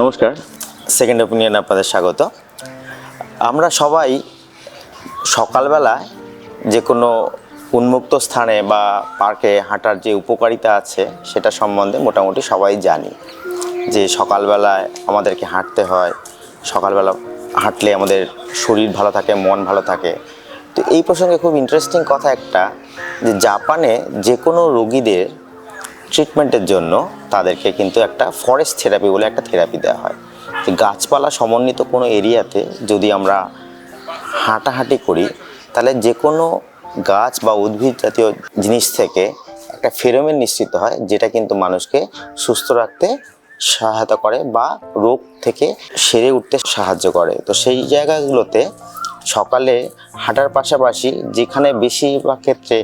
নমস্কার, second opinion আপনাদের স্বাগত। আমরা সবাই সকালবেলায় যে কোনো উন্মুক্ত স্থানে বা পার্কে হাঁটার যে উপকারিতা আছে সেটা সম্বন্ধে মোটামুটি সবাই জানি যে সকালবেলায় আমাদেরকে হাঁটতে হয়। সকালবেলা হাঁটলে আমাদের শরীর ভালো থাকে, মন ভালো থাকে। তো এই প্রসঙ্গে খুব ইন্টারেস্টিং কথা একটা, যে জাপানে যে কোনো রোগীদের ট্রিটমেন্টের জন্য তাদেরকে কিন্তু একটা ফরেস্ট থেরাপি বলে একটা থেরাপি দেওয়া হয়। গাছপালা সমন্বিত কোনো এরিয়াতে যদি আমরা হাঁটাহাঁটি করি তাহলে যে কোনো গাছ বা উদ্ভিদ জাতীয় জিনিস থেকে একটা ফেরোমন নিঃসৃত হয়, যেটা কিন্তু মানুষকে সুস্থ রাখতে সহায়তা করে বা রোগ থেকে সেরে উঠতে সাহায্য করে। তো সেই জায়গাগুলোতে সকালে হাঁটার পাশাপাশি যেখানে বেশিরভাগ ক্ষেত্রে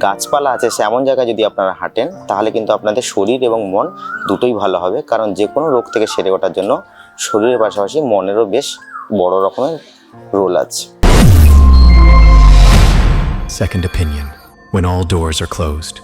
গাছপালা আছে এমন জায়গায় যদি আপনারা হাঁটেন তাহলে কিন্তু আপনাদের শরীর এবং মন দুটোই ভালো হবে, কারণ যে কোনো রোগ থেকে সেরে ওঠার জন্য শরীরের পাশাপাশি মনেরও বেশ বড় রকমের রোল আছে। Second opinion, when all doors are closed.